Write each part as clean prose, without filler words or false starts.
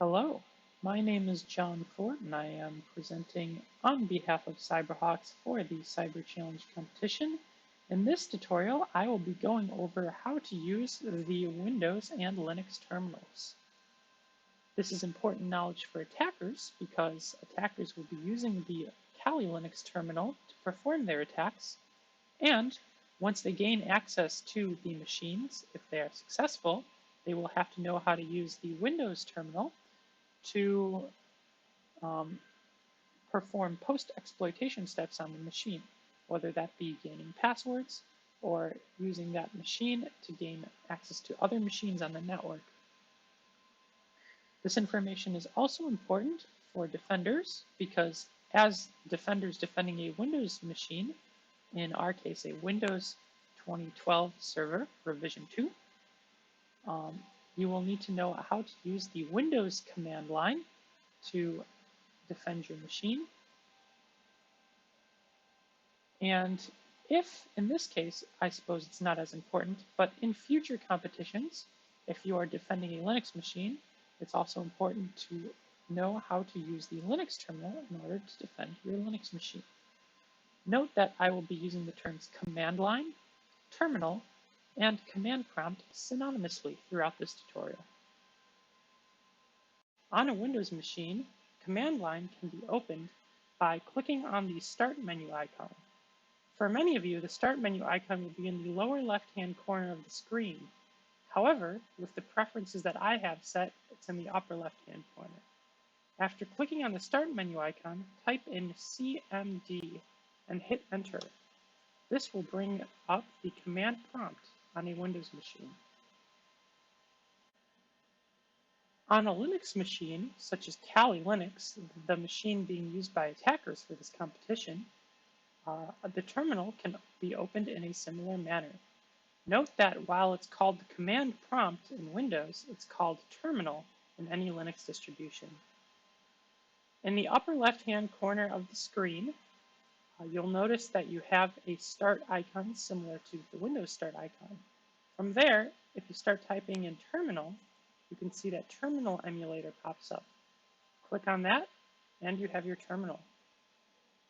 Hello, my name is John Ford and I am presenting on behalf of Cyberhawks for the Cyber Challenge competition. In this tutorial, I will be going over how to use the Windows and Linux terminals. This is important knowledge for attackers because attackers will be using the Kali Linux terminal to perform their attacks, and once they gain access to the machines, if they are successful, they will have to know how to use the Windows terminal to perform post-exploitation steps on the machine, whether that be gaining passwords or using that machine to gain access to other machines on the network. This information is also important for defenders because as defenders defending a Windows machine, in our case a Windows 2012 server revision 2, you will need to know how to use the Windows command line to defend your machine. And if, in this case, I suppose it's not as important, but in future competitions, if you are defending a Linux machine, it's also important to know how to use the Linux terminal in order to defend your Linux machine. Note that I will be using the terms command line, terminal, and command prompt synonymously throughout this tutorial. On a Windows machine, command line can be opened by clicking on the Start menu icon. For many of you, the Start menu icon will be in the lower left-hand corner of the screen. However, with the preferences that I have set, it's in the upper left-hand corner. After clicking on the Start menu icon, type in cmd and hit Enter. This will bring up the command prompt on a Windows machine. On a Linux machine, such as Kali Linux, the machine being used by attackers for this competition, the terminal can be opened in a similar manner. Note that while it's called the command prompt in Windows, it's called terminal in any Linux distribution. In the upper left-hand corner of the screen, you'll notice that you have a start icon similar to the Windows start icon. From there, if you start typing in terminal, you can see that terminal emulator pops up. Click on that, and you have your terminal.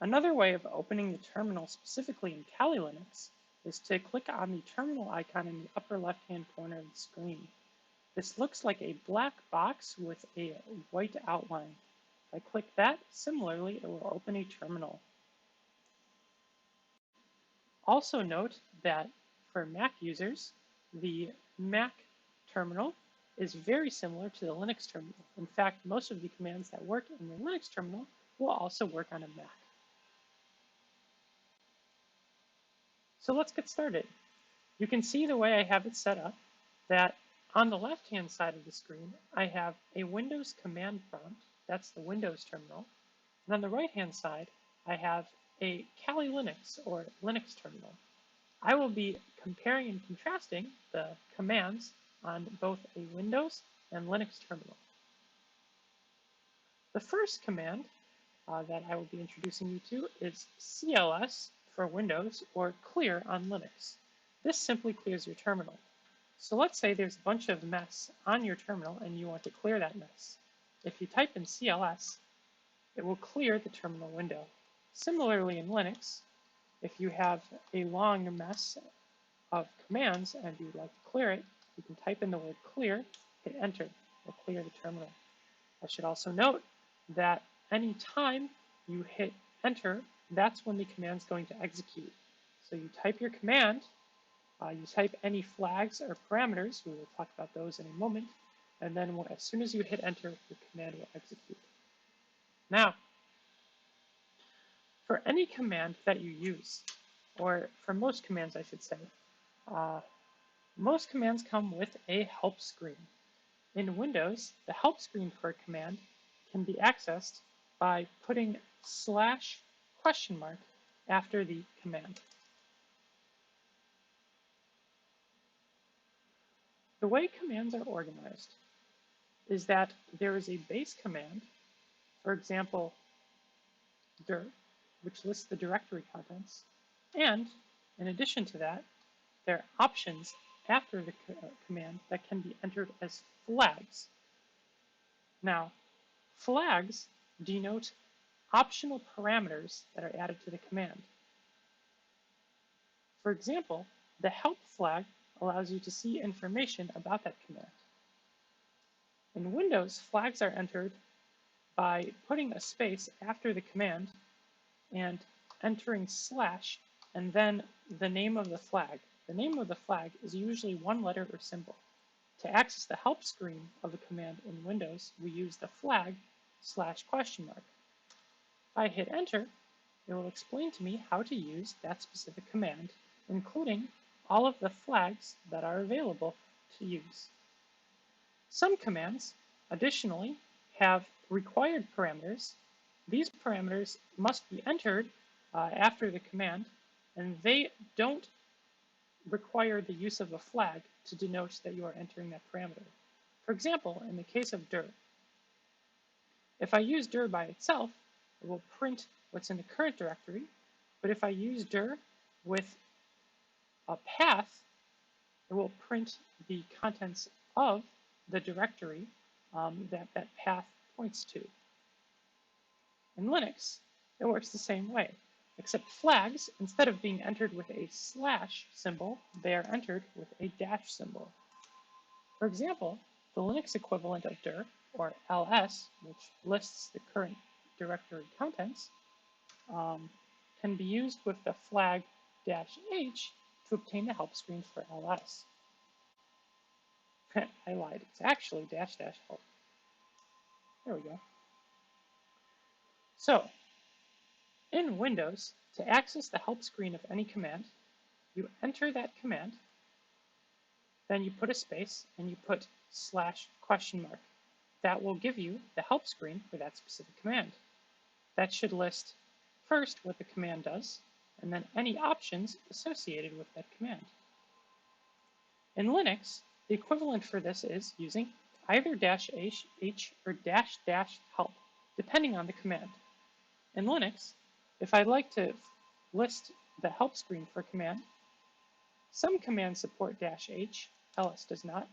Another way of opening the terminal specifically in Kali Linux is to click on the terminal icon in the upper left-hand corner of the screen. This looks like a black box with a white outline. If I click that, similarly, it will open a terminal. Also note that for Mac users, the Mac terminal is very similar to the Linux terminal. In fact, most of the commands that work in the Linux terminal will also work on a Mac. So let's get started. You can see the way I have it set up that on the left-hand side of the screen, I have a Windows command prompt, that's the Windows terminal, and on the right-hand side, I have a Kali Linux or Linux terminal. I will be comparing and contrasting the commands on both a Windows and Linux terminal. The first command that I will be introducing you to is CLS for Windows or clear on Linux. This simply clears your terminal. So let's say there's a bunch of mess on your terminal and you want to clear that mess. If you type in CLS, it will clear the terminal window. Similarly in Linux, if you have a long mess of commands and you'd like to clear it, you can type in the word clear, hit enter, will clear the terminal. I should also note that any time you hit enter, that's when the command's going to execute. So you type your command, you type any flags or parameters, we will talk about those in a moment, and then as soon as you hit enter, the command will execute. Now, for any command that you use, or for most commands I should say, most commands come with a help screen. In Windows, the help screen for a command can be accessed by putting /? After the command. The way commands are organized is that there is a base command, for example, dir, which lists the directory contents, and in addition to that, there are options after the command that can be entered as flags. Now, flags denote optional parameters that are added to the command. For example, the help flag allows you to see information about that command. In Windows, flags are entered by putting a space after the command and entering slash and then the name of the flag. The name of the flag is usually one letter or symbol. To access the help screen of a command in Windows, we use the flag /?. If I hit enter, it will explain to me how to use that specific command, including all of the flags that are available to use. Some commands, additionally, have required parameters. These parameters must be entered after the command, and they don't require the use of a flag to denote that you are entering that parameter. For example, in the case of dir, if I use dir by itself, it will print what's in the current directory, but if I use dir with a path, it will print the contents of the directory that path points to. In Linux, it works the same way, except flags, instead of being entered with a slash symbol, they are entered with a dash symbol. For example, the Linux equivalent of dir, or ls, which lists the current directory contents, can be used with the flag -h to obtain the help screen for ls. I lied, it's actually --help. There we go. So, in Windows, to access the help screen of any command, you enter that command, then you put a space, and you put /?. That will give you the help screen for that specific command. That should list first what the command does, and then any options associated with that command. In Linux, the equivalent for this is using either -h or --help, depending on the command. In Linux, if I'd like to list the help screen for a command, some commands support -h, ls does not.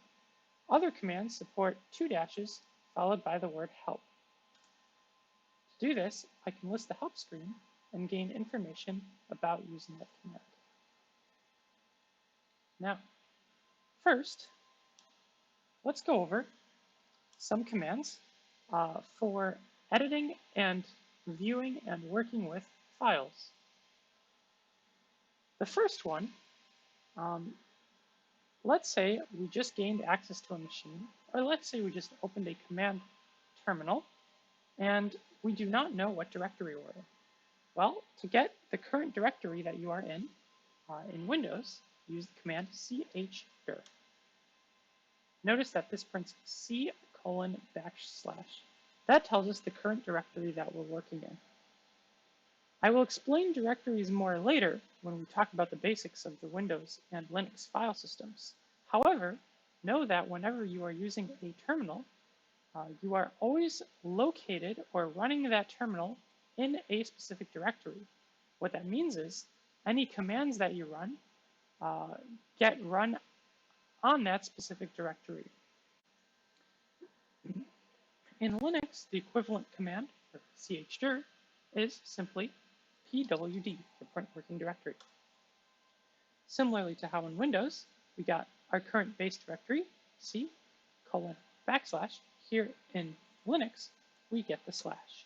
Other commands support 2 dashes followed by the word help. To do this, I can list the help screen and gain information about using that command. Now, first, let's go over some commands for editing and viewing and working with files. The first one, let's say we just gained access to a machine, or let's say we just opened a command terminal and we do not know what directory we're in. Well, to get the current directory that you are in Windows, use the command chdir. Notice that this prints C:\\. That tells us the current directory that we're working in. I will explain directories more later when we talk about the basics of the Windows and Linux file systems. However, know that whenever you are using a terminal, you are always located or running that terminal in a specific directory. What that means is any commands that you run get run on that specific directory. In Linux, the equivalent command for chdir is simply pwd, the print working directory. Similarly to how in Windows, we got our current base directory, C:\\. Here in Linux, we get the slash.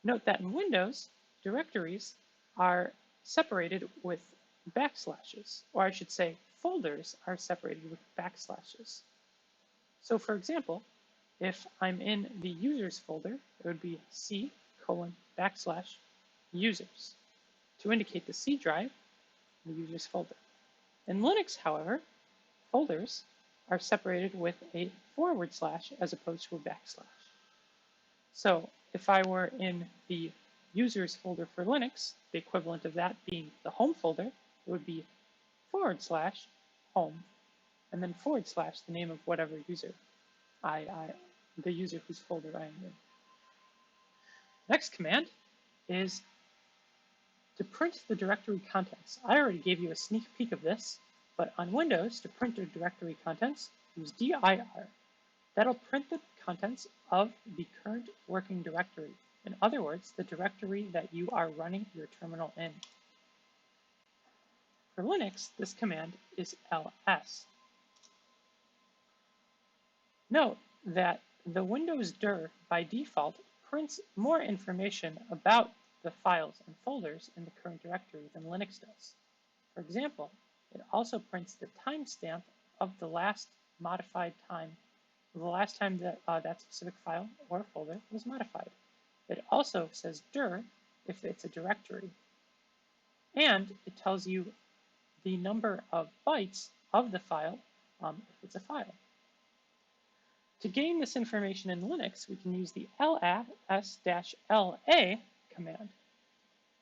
Note that in Windows, directories are separated with backslashes, or I should say folders are separated with backslashes. So for example, if I'm in the users folder, it would be C:\users to indicate the C drive in the users folder. In Linux, however, folders are separated with a / as opposed to a backslash. So if I were in the users folder for Linux, the equivalent of that being the home folder, it would be /home, and then / the name of whatever user the user whose folder I am in. Next command is to print the directory contents. I already gave you a sneak peek of this, but on Windows, to print the directory contents, use dir. That'll print the contents of the current working directory. In other words, the directory that you are running your terminal in. For Linux, this command is ls. Note that the Windows dir by default prints more information about the files and folders in the current directory than Linux does. For example, it also prints the timestamp of the last modified time, the last time that that specific file or folder was modified. It also says dir if it's a directory, and it tells you the number of bytes of the file if it's a file. To gain this information in Linux, we can use the ls-la command.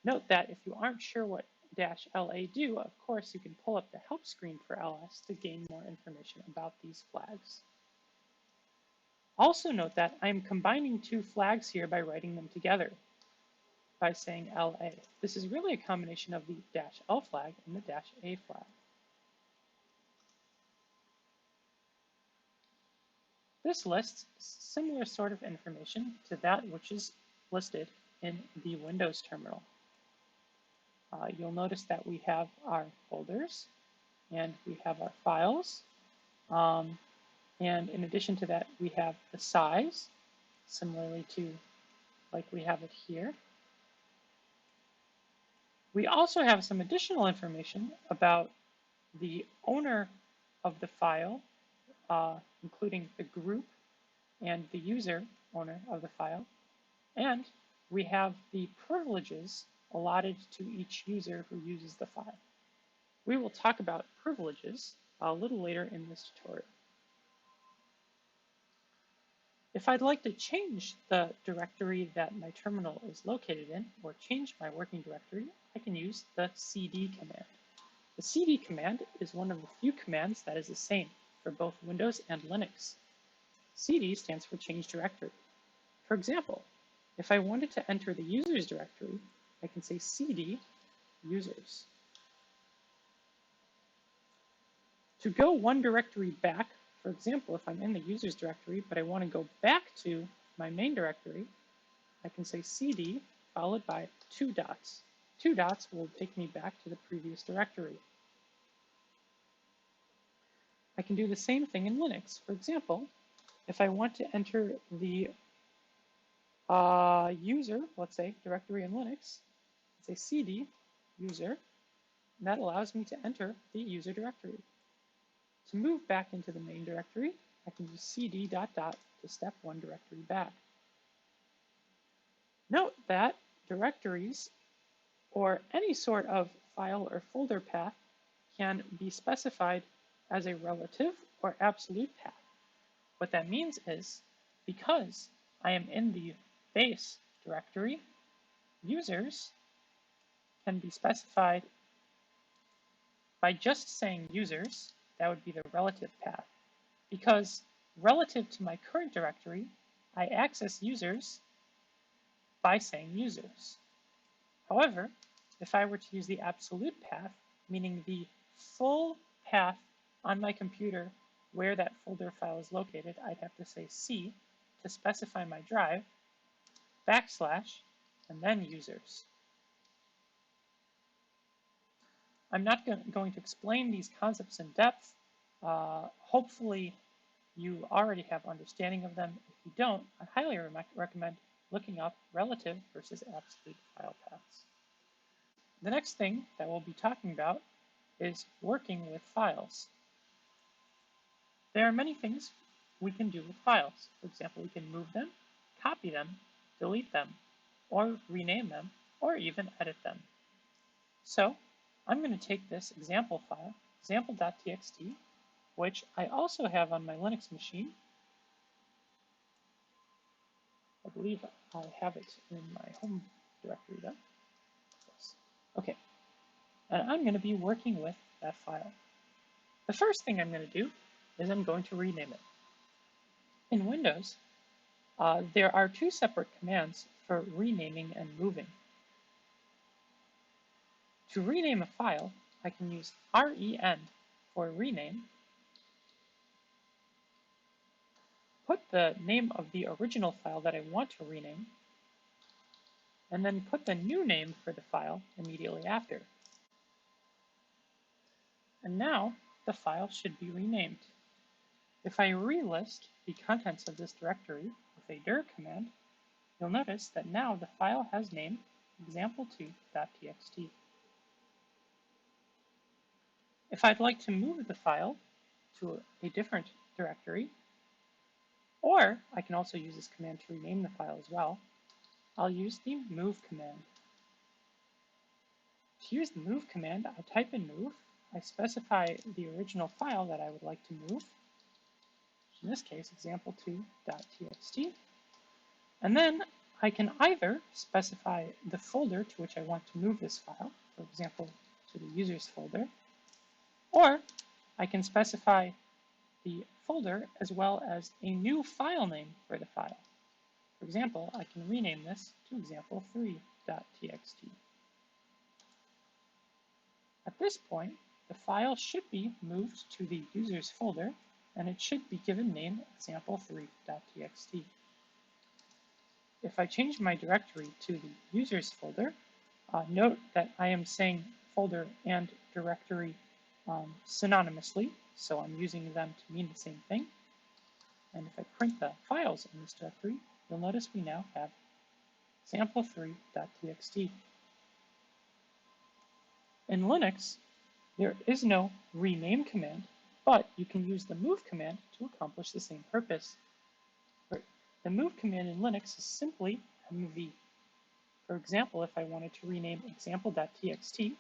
Note that if you aren't sure what -la do, of course you can pull up the help screen for ls to gain more information about these flags. Also note that I'm combining two flags here by writing them together by saying la. This is really a combination of the -l flag and the -a flag. This lists similar sort of information to that which is listed in the Windows terminal. You'll notice that we have our folders and we have our files. And in addition to that, we have the size, similarly to like we have it here. We also have some additional information about the owner of the file, including the group and the user owner of the file. And we have the privileges allotted to each user who uses the file. We will talk about privileges a little later in this tutorial. If I'd like to change the directory that my terminal is located in, or change my working directory, I can use the cd command. The cd command is one of the few commands that is the same for both Windows and Linux. cd stands for change directory. For example, if I wanted to enter the users directory, I can say cd users. To go one directory back, for example, if I'm in the users directory, but I want to go back to my main directory, I can say cd followed by 2 dots. 2 dots will take me back to the previous directory. I can do the same thing in Linux. For example, if I want to enter the user, let's say, directory in Linux, say cd user, and that allows me to enter the user directory. To move back into the main directory, I can use cd ... to step one directory back. Note that directories or any sort of file or folder path can be specified as a relative or absolute path. What that means is, because I am in the base directory, users can be specified by just saying users. That would be the relative path. Because relative to my current directory, I access users by saying users. However, if I were to use the absolute path, meaning the full path on my computer where that folder file is located, I'd have to say C to specify my drive, \, and then users. I'm not going to explain these concepts in depth. Hopefully, you already have understanding of them. If you don't, I highly recommend looking up relative versus absolute file paths. The next thing that we'll be talking about is working with files. There are many things we can do with files. For example, we can move them, copy them, delete them, or rename them, or even edit them. So I'm going to take this example file, example.txt, which I also have on my Linux machine. I believe I have it in my home directory though. Yes. Okay, and I'm going to be working with that file. The first thing I'm going to do is I'm going to rename it. In Windows, there are 2 separate commands for renaming and moving. To rename a file, I can use ren for rename, put the name of the original file that I want to rename, and then put the new name for the file immediately after. And now the file should be renamed. If I relist the contents of this directory with a dir command, you'll notice that now the file has name example2.txt. If I'd like to move the file to a different directory, or I can also use this command to rename the file as well, I'll use the move command. To use the move command, I type in move, I specify the original file that I would like to move, in this case example2.txt, and then I can either specify the folder to which I want to move this file, for example, to the users folder, or I can specify the folder as well as a new file name for the file. For example, I can rename this to example3.txt. At this point, the file should be moved to the users folder, and it should be given name example3.txt. If I change my directory to the users folder, note that I am saying folder and directory synonymously, so I'm using them to mean the same thing. And if I print the files in this directory, you'll notice we now have example3.txt. In Linux, there is no rename command, but you can use the move command to accomplish the same purpose. The move command in Linux is simply mv. For example, if I wanted to rename example.txt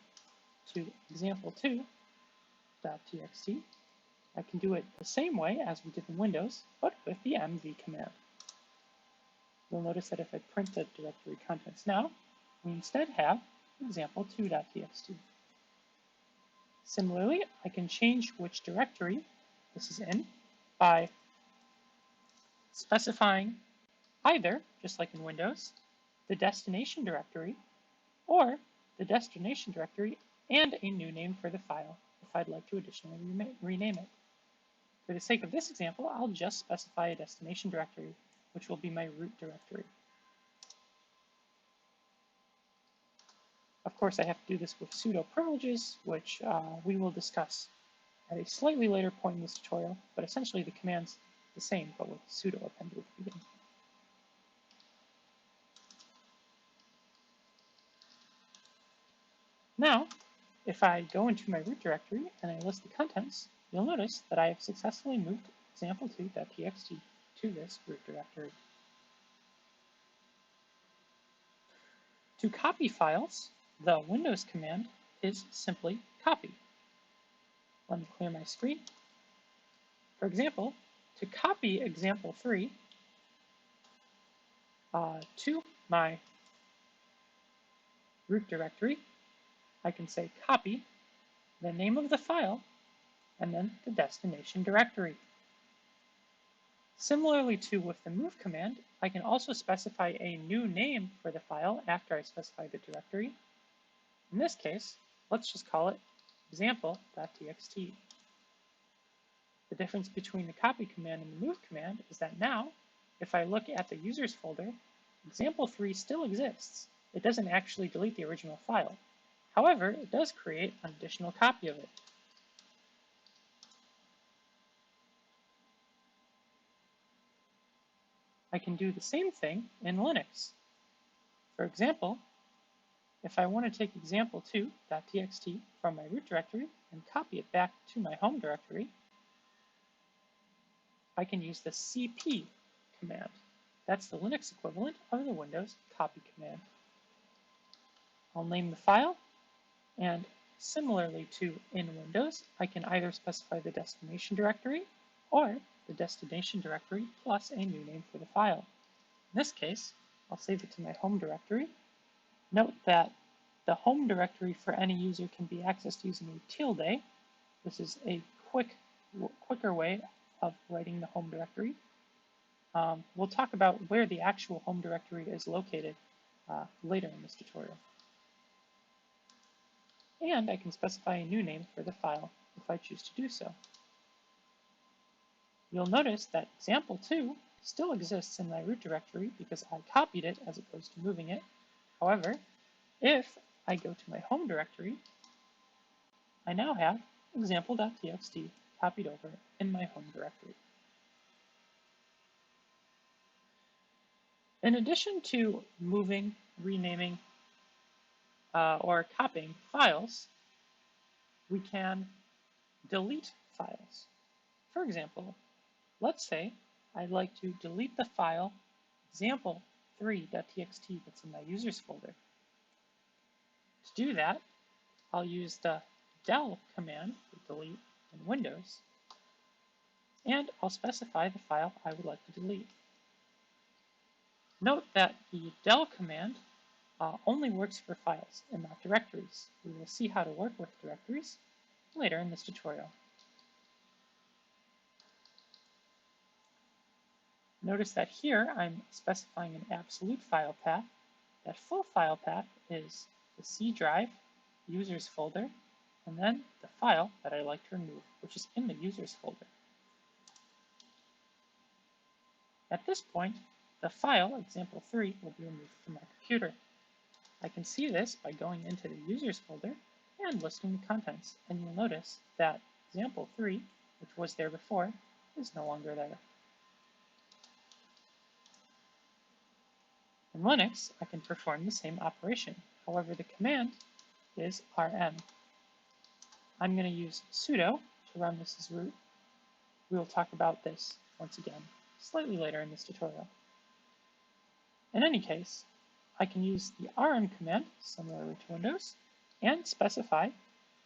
to example2.txt, I can do it the same way as we did in Windows, but with the mv command. You'll notice that if I print the directory contents now, we instead have example2.txt. Similarly, I can change which directory this is in by specifying either, just like in Windows, the destination directory, or the destination directory and a new name for the file if I'd like to additionally rename it. For the sake of this example, I'll just specify a destination directory, which will be my root directory. Of course, I have to do this with sudo privileges, which we will discuss at a slightly later point in this tutorial, but essentially the command's the same, but with sudo appended at the beginning. Now, if I go into my root directory and I list the contents, you'll notice that I have successfully moved example2.txt to this root directory. To copy files, the Windows command is simply copy. Let me clear my screen. For example, to copy example3 to my root directory, I can say copy the name of the file and then the destination directory. Similarly to with the move command, I can also specify a new name for the file after I specify the directory. In this case, let's just call it example.txt. The difference between the copy command and the move command is that now, if I look at the users folder, example3 still exists. It doesn't actually delete the original file. However, it does create an additional copy of it. I can do the same thing in Linux. For example, if I want to take example2.txt from my root directory and copy it back to my home directory, I can use the cp command. That's the Linux equivalent of the Windows copy command. I'll name the file, and similarly to in Windows, I can either specify the destination directory or the destination directory plus a new name for the file. In this case, I'll save it to my home directory. Note that the home directory for any user can be accessed using a tilde. This is a quicker way of writing the home directory. We'll talk about where the actual home directory is located later in this tutorial. And I can specify a new name for the file if I choose to do so. You'll notice that example2 still exists in my root directory because I copied it as opposed to moving it. However, if I go to my home directory, I now have example.txt copied over in my home directory. In addition to moving, renaming, or copying files, we can delete files. For example, let's say I'd like to delete the file example3.txt that's in my users folder. To do that, I'll use the del command for delete in Windows, and I'll specify the file I would like to delete. Note that the del command only works for files and not directories. We will see how to work with directories later in this tutorial. Notice that here I'm specifying an absolute file path. That full file path is the C drive users folder, and then the file that I'd like to remove, which is in the users folder. At this point, the file example3 will be removed from my computer. I can see this by going into the users folder and listing the contents, and you'll notice that example3, which was there before, is no longer there. In Linux, I can perform the same operation. However, the command is rm. I'm going to use sudo to run this as root. We will talk about this once again slightly later in this tutorial. In any case, I can use the rm command, similarly to Windows, and specify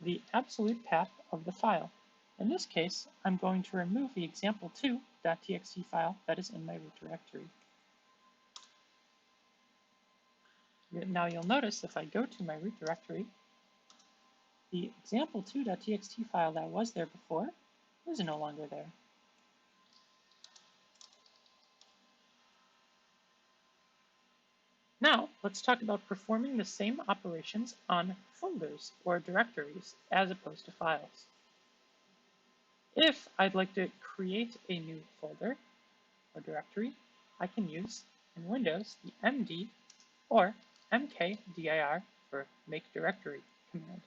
the absolute path of the file. In this case, I'm going to remove the example2.txt file that is in my root directory. Now you'll notice if I go to my root directory, the example2.txt file that was there before is no longer there. Now, let's talk about performing the same operations on folders or directories as opposed to files. If I'd like to create a new folder or directory, I can use in Windows the md or mkdir for make directory command.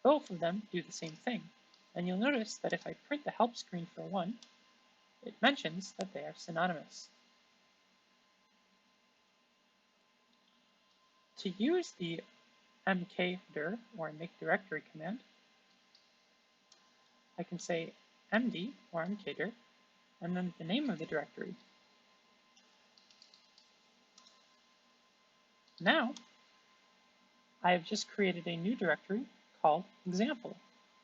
Both of them do the same thing, and you'll notice that if I print the help screen for one, it mentions that they are synonymous. To use the mkdir or make directory command, I can say md or mkdir and then the name of the directory. Now, I have just created a new directory called example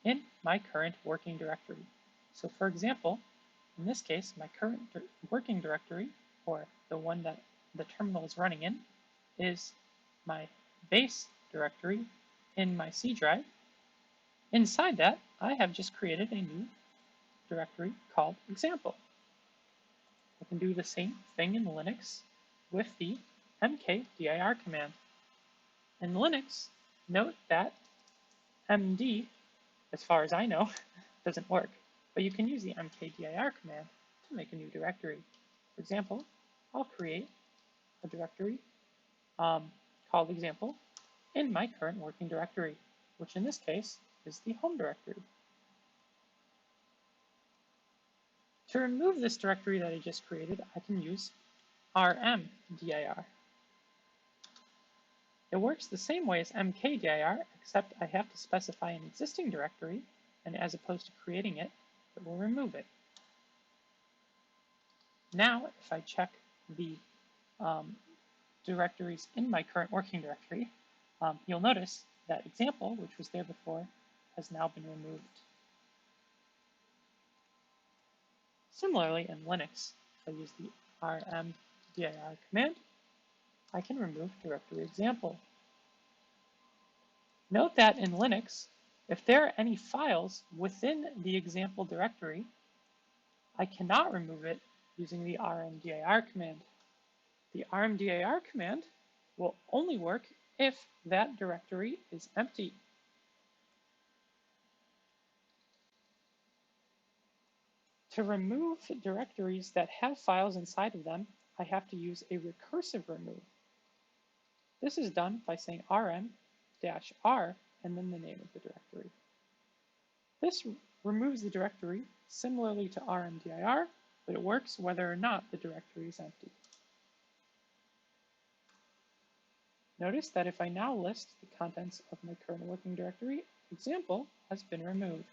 in my current working directory. So for example, in this case, my current working directory, or the one that the terminal is running in, is my base directory in my C drive. Inside that, I have just created a new directory called example. I can do the same thing in Linux with the mkdir command. In Linux, note that md, as far as I know, doesn't work, but you can use the mkdir command to make a new directory. For example, I'll create a directory called example in my current working directory, which in this case is the home directory. To remove this directory that I just created, I can use rmdir. It works the same way as mkdir, except I have to specify an existing directory, and as opposed to creating it, it will remove it. Now, if I check the directories in my current working directory, you'll notice that example, which was there before, has now been removed. Similarly, in Linux, if I use the rmdir command, I can remove directory example. Note that in Linux, if there are any files within the example directory, I cannot remove it using the rmdir command. The rmdir command will only work if that directory is empty. To remove directories that have files inside of them, I have to use a recursive remove. This is done by saying rm-r and then the name of the directory. This removes the directory similarly to rmdir, but it works whether or not the directory is empty. Notice that if I now list the contents of my current working directory, example has been removed.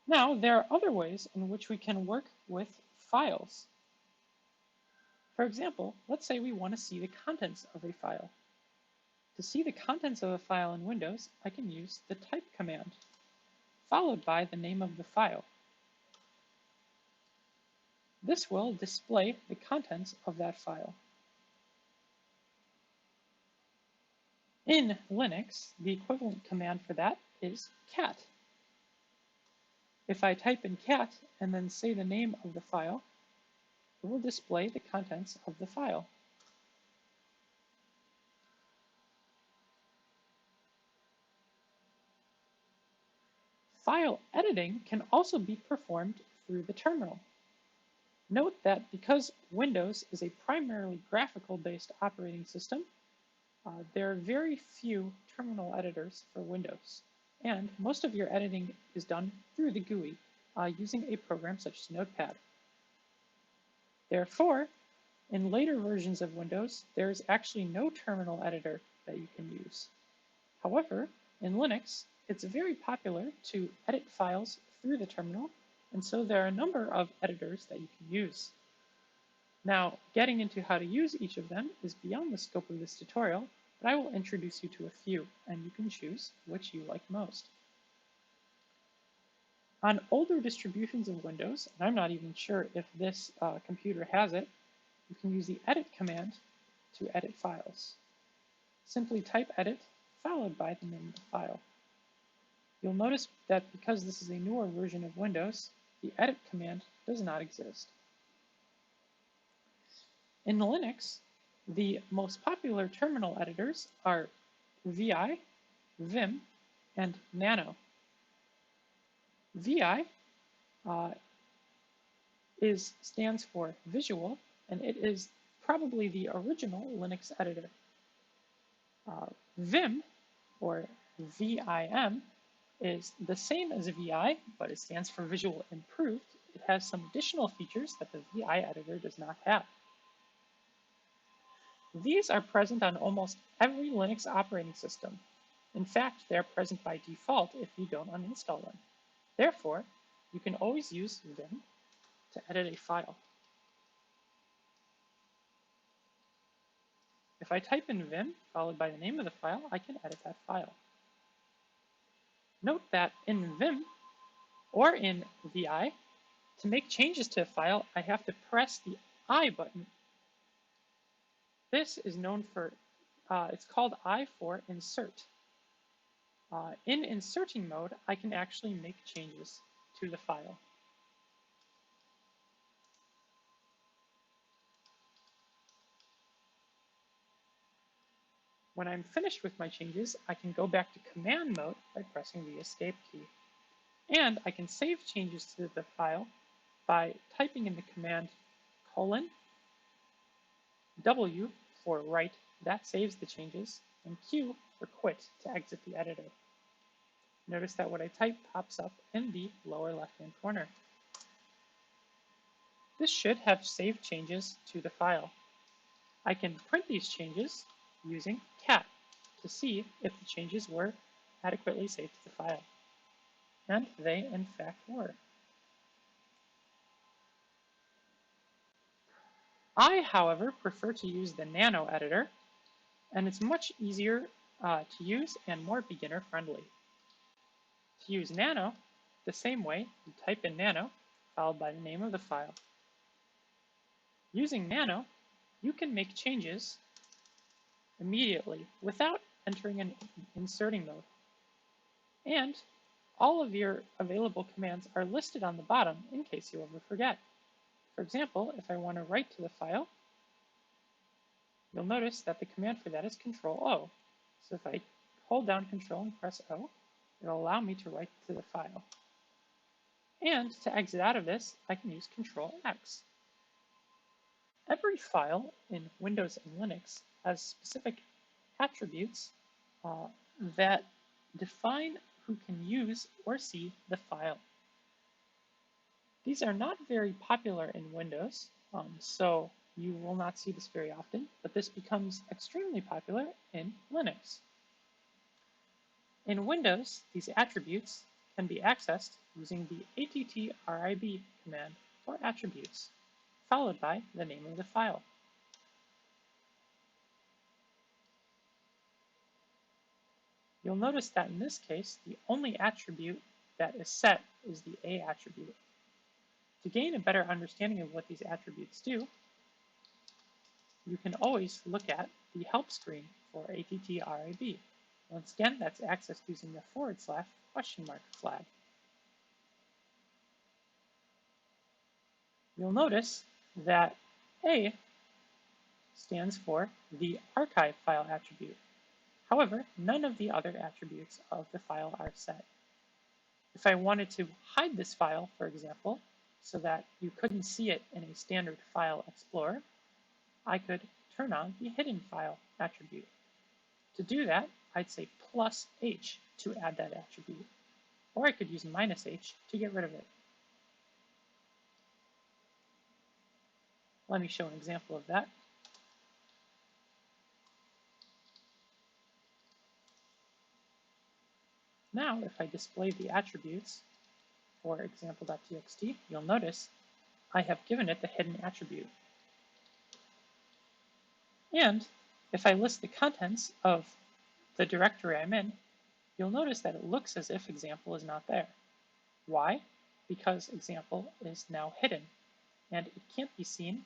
Now, there are other ways in which we can work with files. For example, let's say we want to see the contents of a file. To see the contents of a file in Windows, I can use the type command, followed by the name of the file. This will display the contents of that file. In Linux, the equivalent command for that is cat. If I type in cat and then say the name of the file, it will display the contents of the file. File editing can also be performed through the terminal. Note that because Windows is a primarily graphical-based operating system, there are very few terminal editors for Windows, and most of your editing is done through the GUI using a program such as Notepad. Therefore, in later versions of Windows, there is actually no terminal editor that you can use. However, in Linux, it's very popular to edit files through the terminal, and so there are a number of editors that you can use. Now, getting into how to use each of them is beyond the scope of this tutorial, but I will introduce you to a few, and you can choose which you like most. On older distributions of Windows, and I'm not even sure if this computer has it, you can use the edit command to edit files. Simply type edit, followed by the name of the file. You'll notice that because this is a newer version of Windows, the edit command does not exist. In Linux, the most popular terminal editors are VI, Vim, and Nano. VI stands for visual, and it is probably the original Linux editor. Vim, or VIM, is the same as VI, but it stands for Visual Improved. It has some additional features that the VI editor does not have. These are present on almost every Linux operating system. In fact, they are present by default if you don't uninstall them. Therefore, you can always use Vim to edit a file. If I type in Vim, followed by the name of the file, I can edit that file. Note that in Vim, or in VI, to make changes to a file, I have to press the I button. This is known for, it's called I for insert. In inserting mode, I can actually make changes to the file. When I'm finished with my changes, I can go back to command mode by pressing the escape key. And I can save changes to the file by typing in the command :W for write, that saves the changes, and Q for quit to exit the editor. Notice that what I type pops up in the lower left-hand corner. This should have saved changes to the file. I can print these changes using cat to see if the changes were adequately saved to the file. And they, in fact, were. I, however, prefer to use the Nano editor, and it's much easier to use and more beginner-friendly. To use Nano, the same way, you type in Nano, followed by the name of the file. Using Nano, you can make changes immediately without entering an inserting mode. And all of your available commands are listed on the bottom in case you ever forget. For example, if I want to write to the file, you'll notice that the command for that is Control-O. So if I hold down Control and press O, it'll allow me to write to the file. And to exit out of this, I can use Control X. Every file in Windows and Linux has specific attributes that define who can use or see the file. These are not very popular in Windows, so you will not see this very often, but this becomes extremely popular in Linux. In Windows, these attributes can be accessed using the attrib command for attributes, followed by the name of the file. You'll notice that in this case, the only attribute that is set is the A attribute. To gain a better understanding of what these attributes do, you can always look at the help screen for attrib. Once again, that's accessed using the / flag. You'll notice that A stands for the archive file attribute. However, none of the other attributes of the file are set. If I wanted to hide this file, for example, so that you couldn't see it in a standard file explorer, I could turn on the hidden file attribute. To do that, I'd say +H to add that attribute, or I could use -H to get rid of it. Let me show an example of that. Now, if I display the attributes for example.txt, you'll notice I have given it the hidden attribute. And if I list the contents of the directory I'm in, you'll notice that it looks as if example is not there. Why? Because example is now hidden, and it can't be seen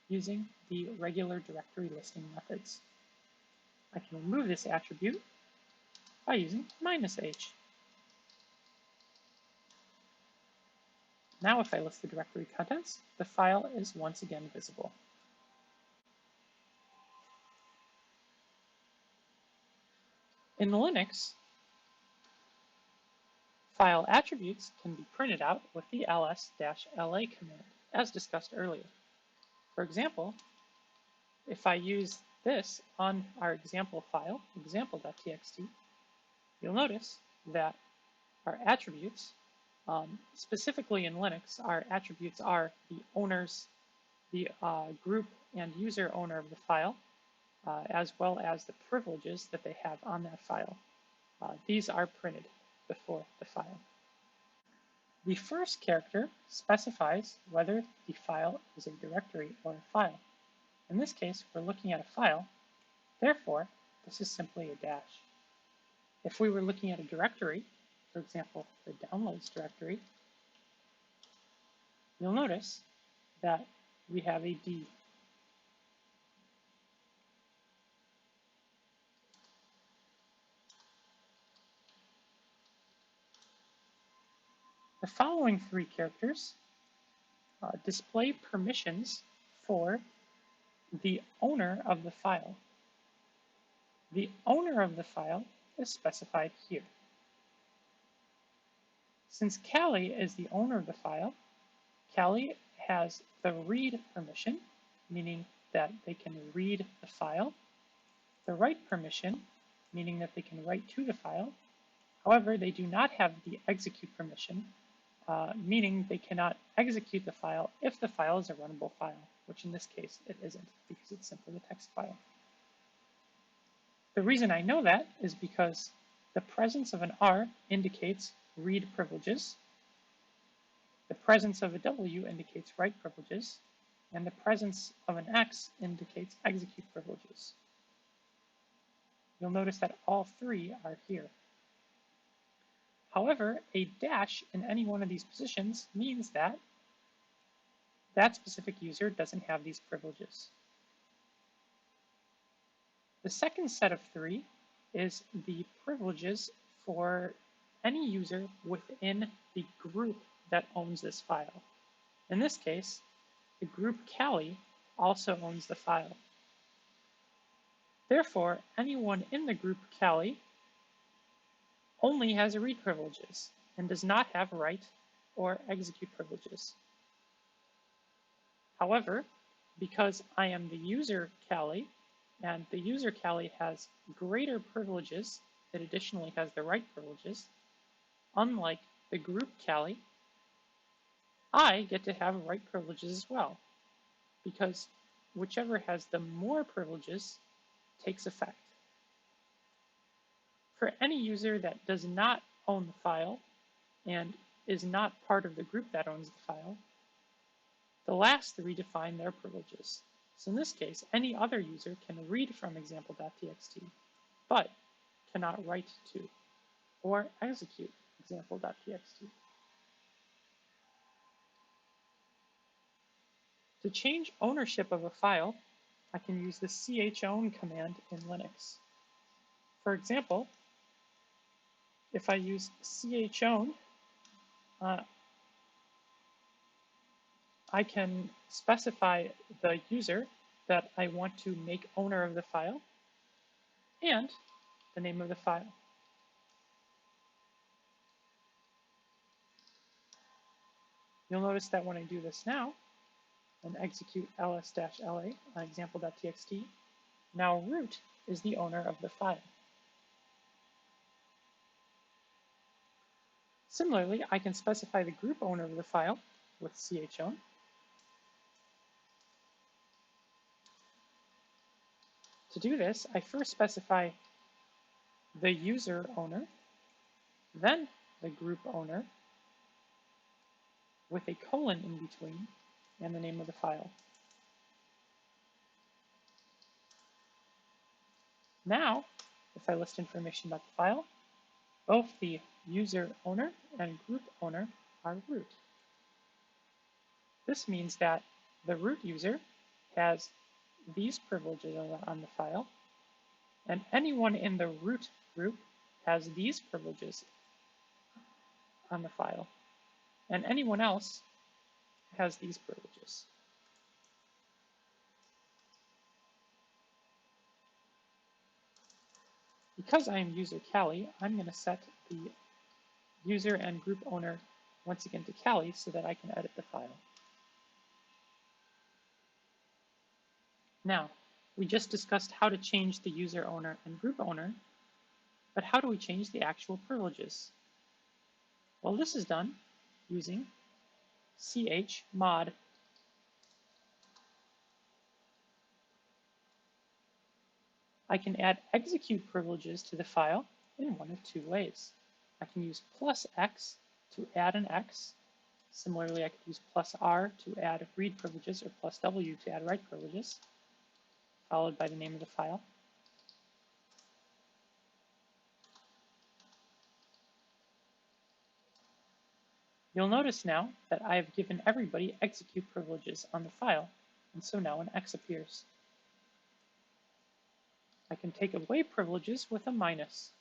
using the regular directory listing methods. I can remove this attribute by using -H. Now if I list the directory contents, the file is once again visible. In Linux, file attributes can be printed out with the ls-la command, as discussed earlier. For example, if I use this on our example file, example.txt, you'll notice that our attributes, specifically in Linux, our attributes are the owners, the group and user owner of the file, as well as the privileges that they have on that file. These are printed before the file. The first character specifies whether the file is a directory or a file. In this case, we're looking at a file, therefore, this is simply a dash. If we were looking at a directory, for example, the downloads directory, you'll notice that we have a D. The following three characters display permissions for the owner of the file. The owner of the file is specified here. Since Callie is the owner of the file, Callie has the read permission, meaning that they can read the file, the write permission, meaning that they can write to the file. However, they do not have the execute permission, meaning they cannot execute the file if the file is a runnable file, which in this case it isn't, because it's simply a text file. The reason I know that is because the presence of an R indicates read privileges, the presence of a W indicates write privileges, and the presence of an X indicates execute privileges. You'll notice that all three are here. However, a dash in any one of these positions means that that specific user doesn't have these privileges. The second set of three is the privileges for any user within the group that owns this file. In this case, the group Callie also owns the file. Therefore, anyone in the group Cali only has read privileges and does not have write or execute privileges. However, because I am the user Cali, and the user Cali has greater privileges, it additionally has the write privileges, unlike the group Cali, I get to have write privileges as well, because whichever has the more privileges takes effect. For any user that does not own the file and is not part of the group that owns the file, the last three define their privileges. So in this case, any other user can read from example.txt, but cannot write to or execute example.txt. To change ownership of a file, I can use the chown command in Linux. For example, if I use chown, I can specify the user that I want to make owner of the file and the name of the file. You'll notice that when I do this now and execute ls-la on example.txt, now root is the owner of the file. Similarly, I can specify the group owner of the file with chown. To do this, I first specify the user owner, then the group owner, with a colon in between, and the name of the file. Now, if I list information about the file, both the user owner and group owner are root. This means that the root user has these privileges on the file, and anyone in the root group has these privileges on the file, and anyone else has these privileges. Because I am user Cali, I'm going to set the user and group owner once again to Cali so that I can edit the file. Now, we just discussed how to change the user owner and group owner, but how do we change the actual privileges? Well, this is done using chmod. I can add execute privileges to the file in one of two ways. I can use +x to add an x. Similarly, I could use +r to add read privileges or +w to add write privileges, followed by the name of the file. You'll notice now that I have given everybody execute privileges on the file, and so now an X appears. I can take away privileges with a minus.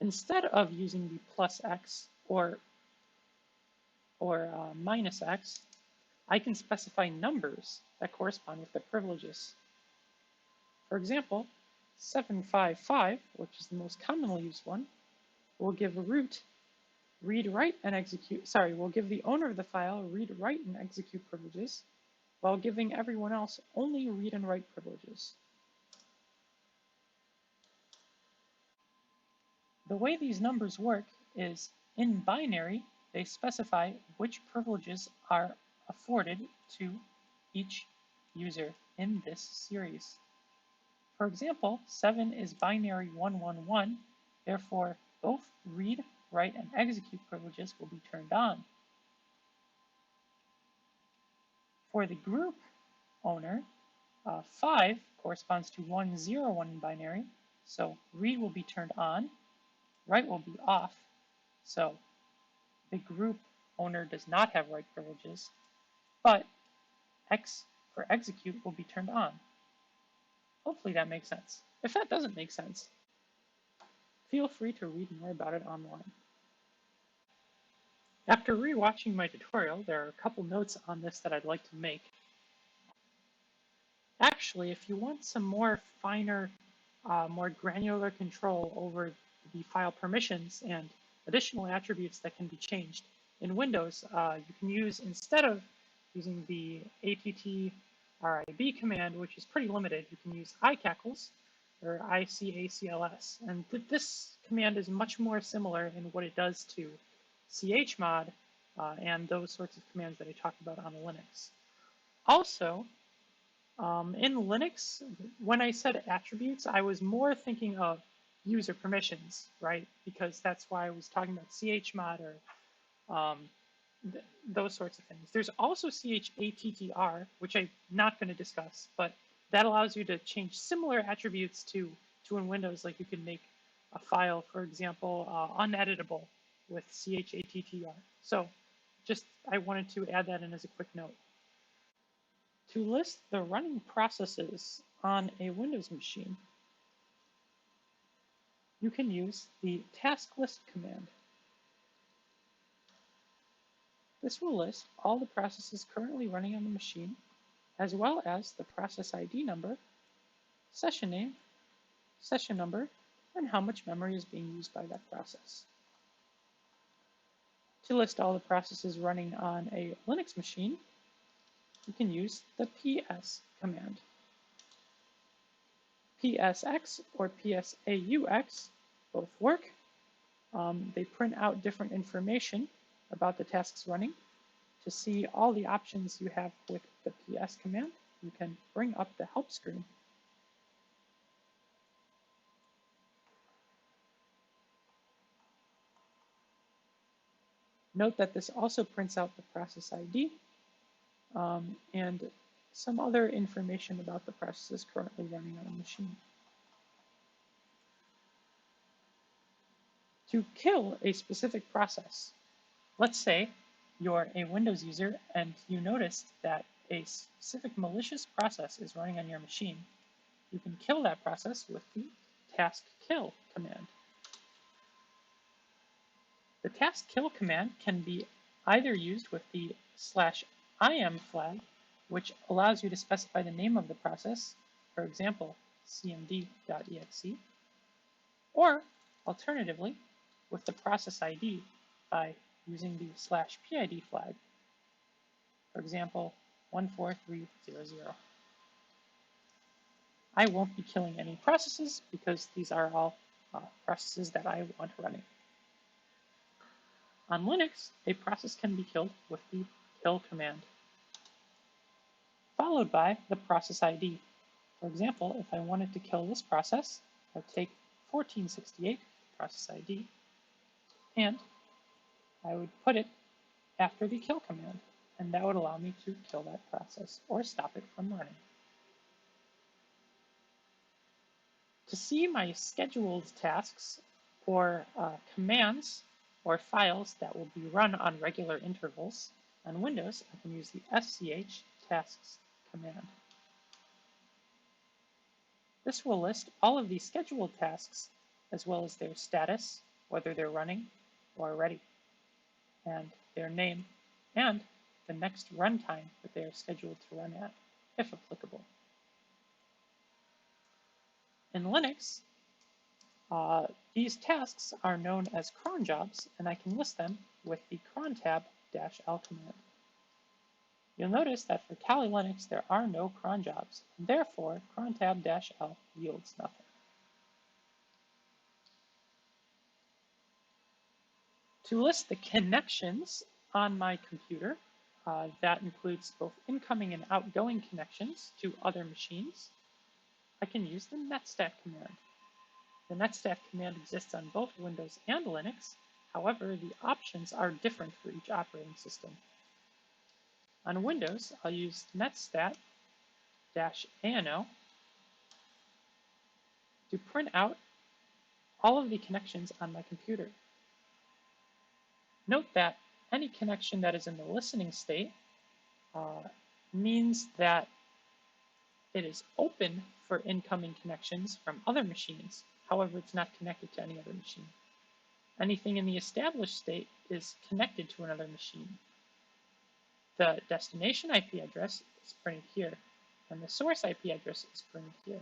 Instead of using the +x or -x, I can specify numbers that correspond with the privileges. For example, 755, which is the most commonly used one, will give root read, write, and execute. Sorry, we'll give the owner of the file read, write, and execute privileges, while giving everyone else only read and write privileges. The way these numbers work is, in binary, they specify which privileges are afforded to each user in this series. For example, 7 is binary 111, therefore both read, write, and execute privileges will be turned on. For the group owner, 5 corresponds to 101 in binary, so read will be turned on, write will be off, so the group owner does not have write privileges, but X for execute will be turned on. Hopefully that makes sense. If that doesn't make sense, feel free to read more about it online. After rewatching my tutorial, there are a couple notes on this that I'd like to make. Actually, if you want some more finer, more granular control over the file permissions and additional attributes that can be changed, in Windows, you can use, instead of using the attrib command, which is pretty limited, you can use icackles or icacls. And this command is much more similar in what it does to chmod and those sorts of commands that I talked about on Linux. Also, in Linux, when I said attributes, I was more thinking of user permissions, right? Because that's why I was talking about chmod or those sorts of things. There's also chattr, which I'm not going to discuss, but that allows you to change similar attributes to in Windows. Like you can make a file, for example, uneditable with chattr. So just I wanted to add that in as a quick note. To list the running processes on a Windows machine, you can use the tasklist command. This will list all the processes currently running on the machine, as well as the process ID number, session name, session number, and how much memory is being used by that process. To list all the processes running on a Linux machine, you can use the ps command. PSX or PSAUX both work. They print out different information about the tasks running. To see all the options you have with the PS command, you can bring up the help screen. Note that this also prints out the process ID and some other information about the processes currently running on a machine. To kill a specific process, let's say you're a Windows user and you noticed that a specific malicious process is running on your machine. You can kill that process with the taskkill command. The taskkill command can be either used with the /im flag, which allows you to specify the name of the process, for example, cmd.exe, or alternatively, with the process ID by using the /pid flag, for example, 14300. I won't be killing any processes because these are all processes that I want running. On Linux, a process can be killed with the kill command, followed by the process ID. For example, if I wanted to kill this process, I would take 1468, process ID, and I would put it after the kill command, and that would allow me to kill that process or stop it from running. To see my scheduled tasks or commands or files that will be run on regular intervals on Windows, I can use the sch tasks command. This will list all of the scheduled tasks as well as their status, whether they're running or ready, and their name, and the next runtime that they are scheduled to run at, if applicable. In Linux, these tasks are known as cron jobs, and I can list them with the cron tab-l command. You'll notice that for Kali Linux, there are no cron jobs, and therefore cron tab-l yields nothing. To list the connections on my computer, that includes both incoming and outgoing connections to other machines, I can use the netstat command. The netstat command exists on both Windows and Linux. However, the options are different for each operating system. On Windows, I'll use netstat-ano to print out all of the connections on my computer. Note that any connection that is in the listening state means that it is open for incoming connections from other machines. However, it's not connected to any other machine. Anything in the established state is connected to another machine. The destination IP address is printed here, and the source IP address is printed here.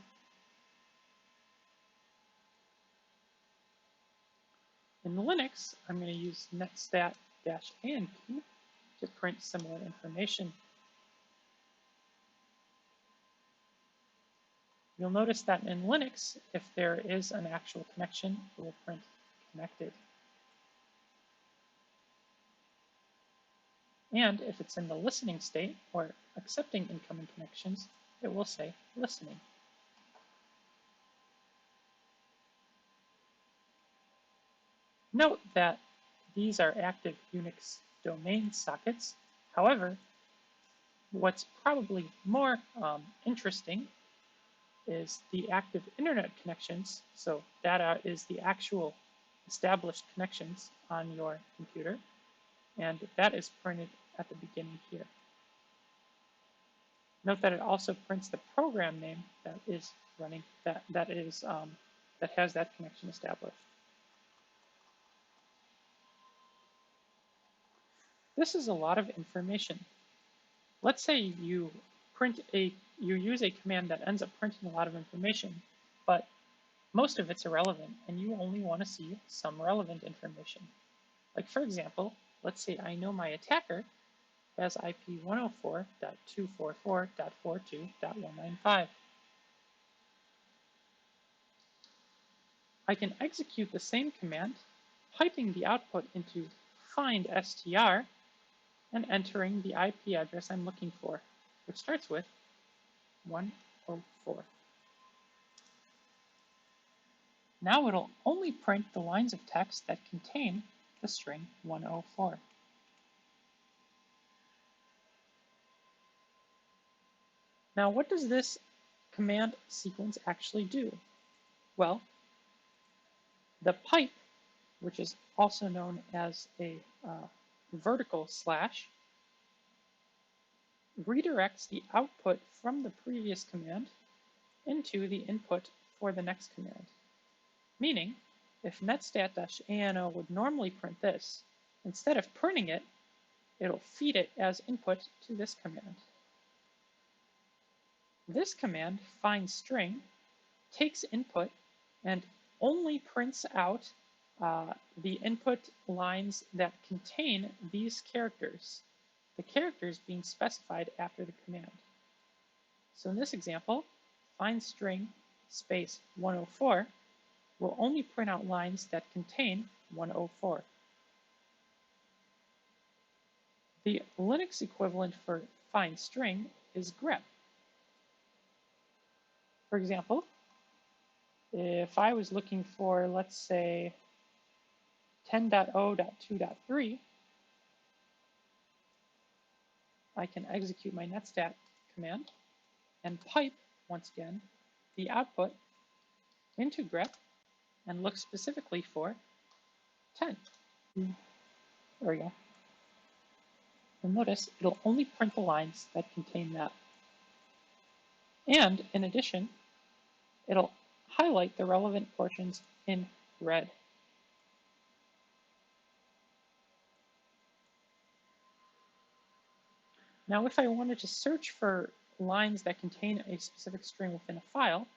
In Linux, I'm going to use netstat-an key to print similar information. You'll notice that in Linux, if there is an actual connection, it will print connected. And if it's in the listening state, or accepting incoming connections, it will say listening. Note that these are active Unix domain sockets. However, what's probably more interesting is the active internet connections. So data is the actual established connections on your computer, and that is printed at the beginning here. Note that it also prints the program name that is running, that has that connection established. This is a lot of information. Let's say you use a command that ends up printing a lot of information, but most of it's irrelevant, and you only want to see some relevant information. Like, for example, let's say I know my attacker has IP 104.244.42.195. I can execute the same command, piping the output into findstr and entering the IP address I'm looking for, which starts with 104. Now it'll only print the lines of text that contain the string 104. Now, what does this command sequence actually do? Well, the pipe, which is also known as a vertical slash, redirects the output from the previous command into the input for the next command. Meaning, if netstat-ano would normally print this, instead of printing it, it'll feed it as input to this command. This command, findstr, takes input and only prints out the input lines that contain these characters, the characters being specified after the command. So in this example, findstr space 104 will only print out lines that contain 104. The Linux equivalent for findstr is grep. For example, if I was looking for, let's say, 10.0.2.3, I can execute my netstat command and pipe, once again, the output into grep and look specifically for 10. There we go. And notice it'll only print the lines that contain that. And in addition, it'll highlight the relevant portions in red. Now, if I wanted to search for lines that contain a specific string within a file,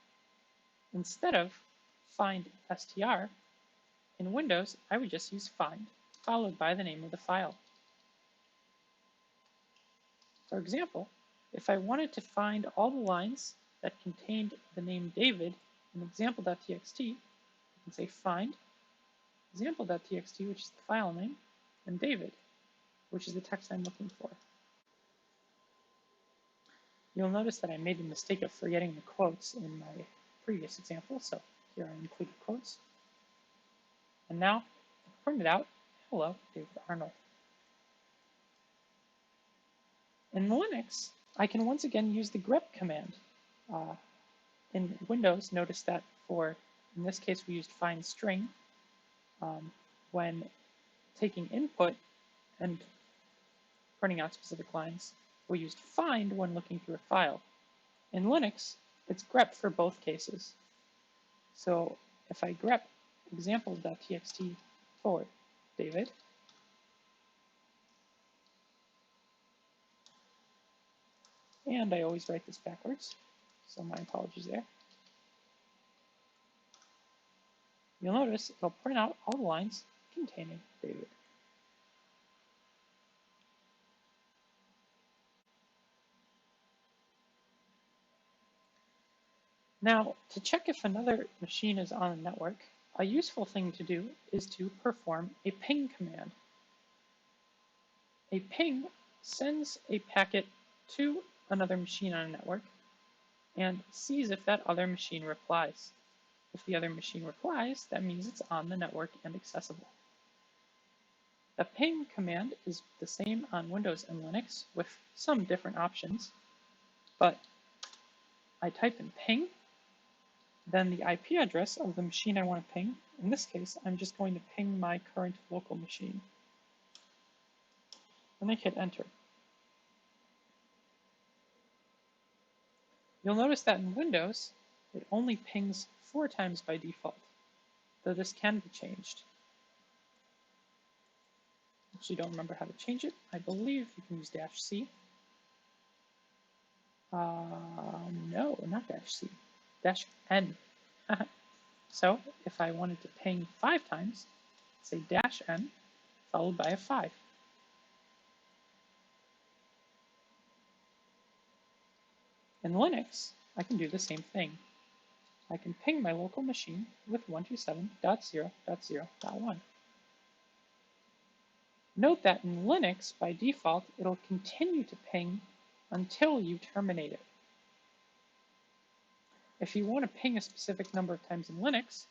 instead of findstr, in Windows, I would just use find, followed by the name of the file. For example, if I wanted to find all the lines that contained the name David in example.txt, I can say find example.txt, which is the file name, and David, which is the text I'm looking for. You'll notice that I made the mistake of forgetting the quotes in my previous example, so here I included quotes. And now, I've printed out, hello, David Arnold. In Linux, I can once again use the grep command. In Windows, notice that in this case, we used findstr when taking input and printing out specific lines. We used find when looking through a file. In Linux, It's grep for both cases. So if I grep example.txt forward David, and I always write this backwards, so my apologies there. You'll notice it'll print out all the lines containing David. Now, to check if another machine is on the network, a useful thing to do is to perform a ping command. A ping sends a packet to another machine on a network and sees if that other machine replies. If the other machine replies, that means it's on the network and accessible. The ping command is the same on Windows and Linux with some different options, but I type in ping, then the IP address of the machine I want to ping. In this case, I'm just going to ping my current local machine. Then I hit enter. You'll notice that in Windows, it only pings 4 times by default, though this can be changed. Actually, don't remember how to change it. I believe you can use -C. No, not -C, -N. So if I wanted to ping 5 times, say -N followed by a 5. In Linux, I can do the same thing. I can ping my local machine with 127.0.0.1. Note that in Linux, by default, it'll continue to ping until you terminate it. If you want to ping a specific number of times in Linux,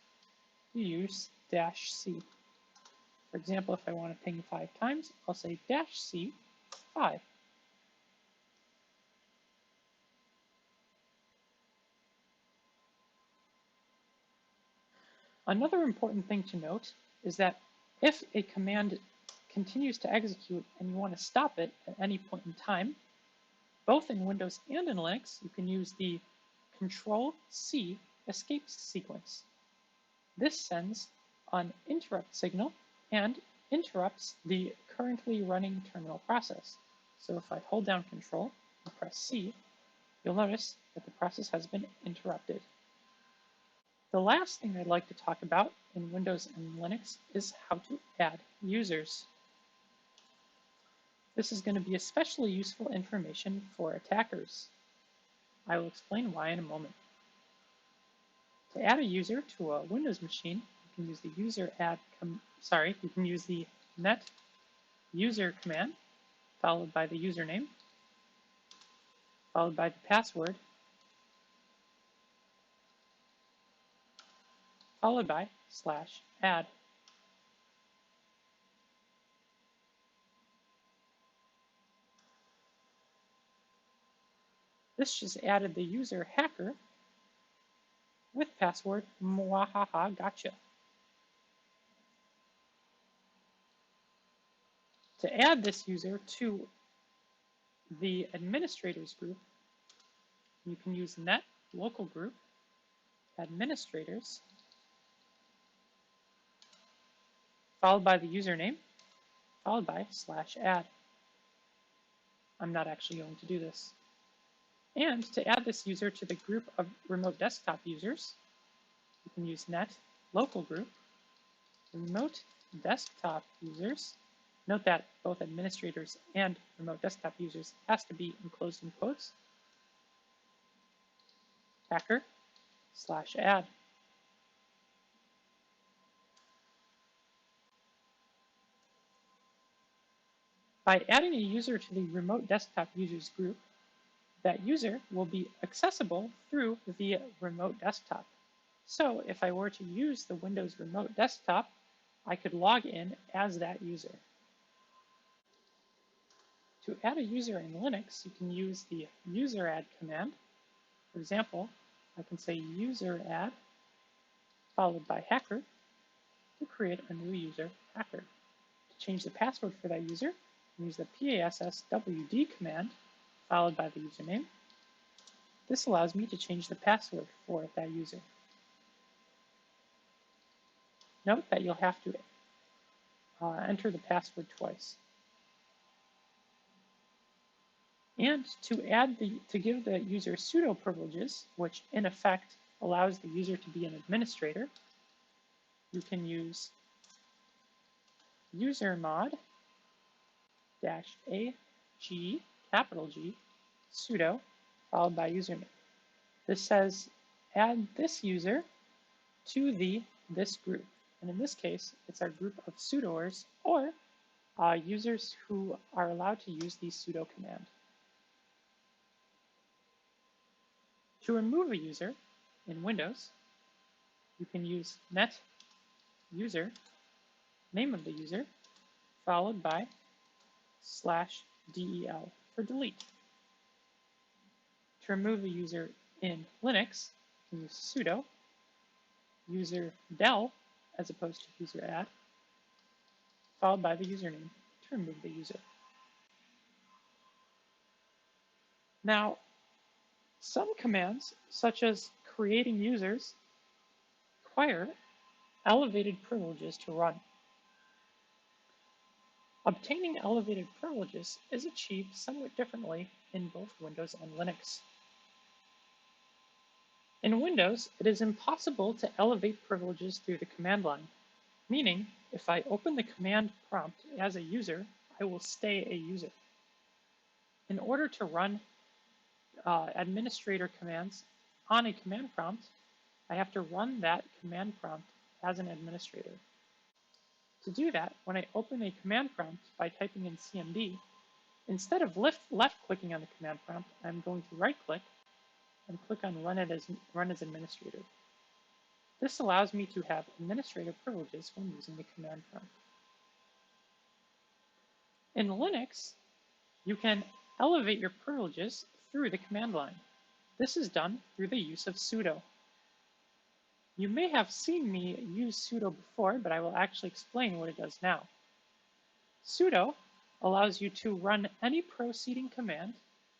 you use -C. For example, if I want to ping 5 times, I'll say -C 5. Another important thing to note is that if a command continues to execute and you want to stop it at any point in time, both in Windows and in Linux, you can use the Control-C escape sequence. This sends an interrupt signal and interrupts the currently running terminal process. So if I hold down Control and press C, you'll notice that the process has been interrupted. The last thing I'd like to talk about in Windows and Linux is how to add users. This is going to be especially useful information for attackers. I will explain why in a moment. To add a user to a Windows machine, you can use the you can use the net user command, followed by the username, followed by the password, followed by /add. This just added the user hacker with password mwahaha gotcha. To add this user to the administrators group, you can use net local group administrators, followed by the username, followed by /add. I'm not actually going to do this. And to add this user to the group of remote desktop users, you can use net local group remote desktop users. Note that both administrators and remote desktop users has to be enclosed in quotes. Hacker /add. By adding a user to the remote desktop users group, that user will be accessible through the remote desktop. So if I were to use the Windows remote desktop, I could log in as that user. To add a user in Linux, you can use the useradd command. For example, I can say useradd followed by hacker to create a new user, hacker. To change the password for that user, use the passwd command followed by the username, This allows me to change the password for that user. Note that you'll have to enter the password twice. And to give the user sudo privileges, which in effect allows the user to be an administrator, you can use usermod -ag, capital G, sudo, followed by username. This says add this user to this group. And in this case, it's our group of sudoers or users who are allowed to use the sudo command. To remove a user in Windows, you can use net user, name of the user, followed by /del for delete. To remove a user in Linux, you can use sudo userdel as opposed to useradd, followed by the username to remove the user. Now, some commands, such as creating users, require elevated privileges to run. Obtaining elevated privileges is achieved somewhat differently in both Windows and Linux. In Windows, it is impossible to elevate privileges through the command line, meaning if I open the command prompt as a user, I will stay a user. In order to run administrator commands on a command prompt, I have to run that command prompt as an administrator. To do that, when I open a command prompt by typing in cmd, instead of left-clicking on the command prompt, I'm going to right-click and click on Run as Administrator. This allows me to have administrator privileges when using the command prompt. In Linux, you can elevate your privileges through the command line. This is done through the use of sudo. You may have seen me use sudo before, but I will actually explain what it does now. Sudo allows you to run any proceeding command,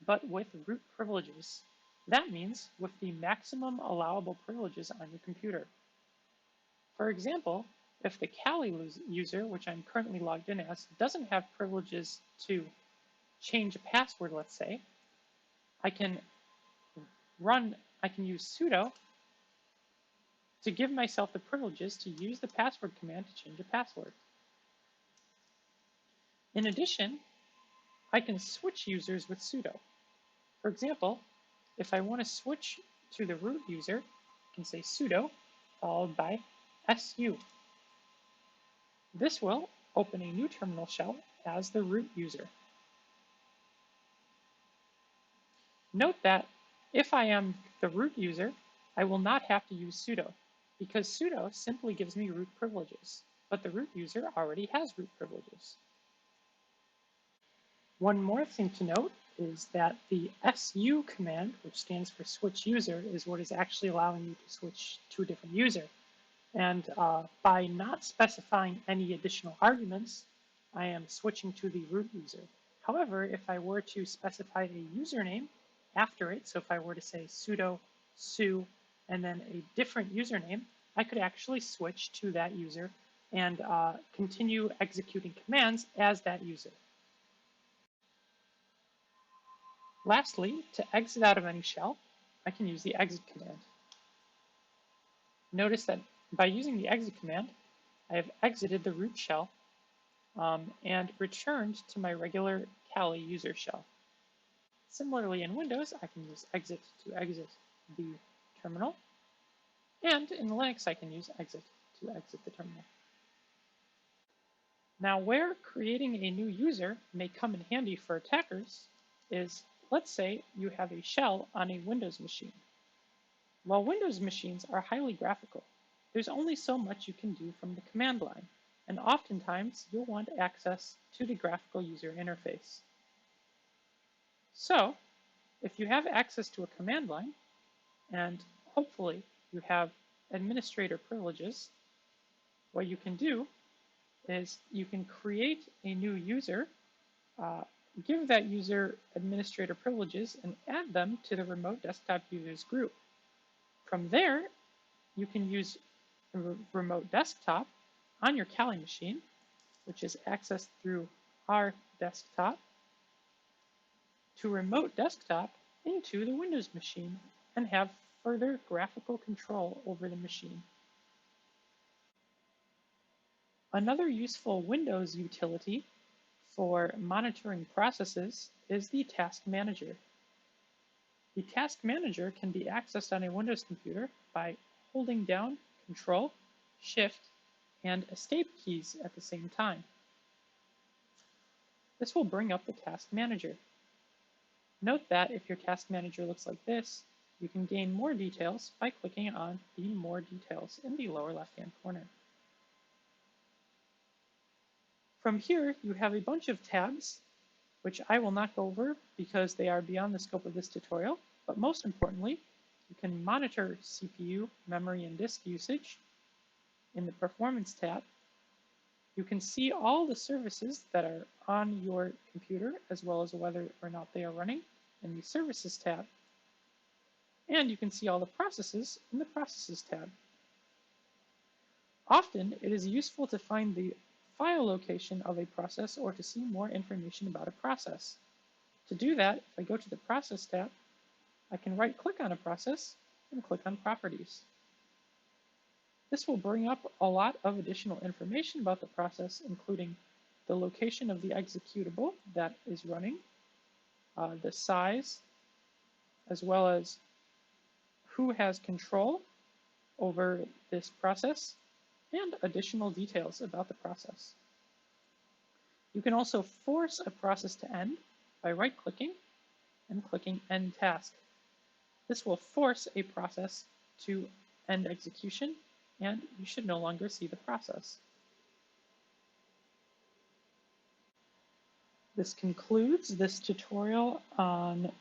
but with root privileges. That means with the maximum allowable privileges on your computer. For example, if the Kali user, which I'm currently logged in as, doesn't have privileges to change a password, let's say, I can use sudo to give myself the privileges to use the password command to change a password. In addition, I can switch users with sudo. For example, if I want to switch to the root user, I can say sudo followed by su. This will open a new terminal shell as the root user. Note that if I am the root user, I will not have to use sudo, because sudo simply gives me root privileges, but the root user already has root privileges. One more thing to note is that the su command, which stands for switch user, is what is actually allowing you to switch to a different user. And by not specifying any additional arguments, I am switching to the root user. However, if I were to specify a username after it, so if I were to say sudo su and then a different username, I could actually switch to that user and continue executing commands as that user. Lastly, to exit out of any shell, I can use the exit command. Notice that by using the exit command, I have exited the root shell and returned to my regular Kali user shell. Similarly, in Windows, I can use exit to exit the terminal, and in Linux, I can use exit to exit the terminal. Now, where creating a new user may come in handy for attackers is, let's say you have a shell on a Windows machine. While Windows machines are highly graphical, there's only so much you can do from the command line, and oftentimes you'll want access to the graphical user interface. So, if you have access to a command line, and hopefully you have administrator privileges, what you can do is you can create a new user give that user administrator privileges and add them to the remote desktop users group. From there, you can use remote desktop on your Kali machine, which is accessed through our desktop, to remote desktop into the Windows machine and have further graphical control over the machine. Another useful Windows utility for monitoring processes is the Task Manager. The Task Manager can be accessed on a Windows computer by holding down Control, Shift, and Escape keys at the same time. This will bring up the Task Manager. Note that if your Task Manager looks like this, you can gain more details by clicking on the More Details in the lower left-hand corner. From here, you have a bunch of tabs, which I will not go over because they are beyond the scope of this tutorial, but most importantly, you can monitor CPU, memory, and disk usage in the Performance tab. You can see all the services that are on your computer, as well as whether or not they are running in the Services tab. And you can see all the processes in the Processes tab. Often, it is useful to find the file location of a process or to see more information about a process. To do that, if I go to the Process tab, I can right-click on a process and click on Properties. This will bring up a lot of additional information about the process, including the location of the executable that is running, the size, as well as who has control over this process, and additional details about the process. You can also force a process to end by right-clicking and clicking End Task. This will force a process to end execution, and you should no longer see the process. This concludes this tutorial on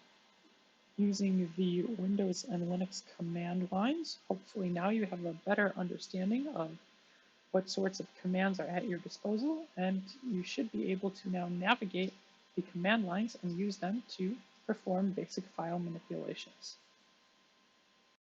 using the Windows and Linux command lines. Hopefully now you have a better understanding of what sorts of commands are at your disposal, and you should be able to now navigate the command lines and use them to perform basic file manipulations.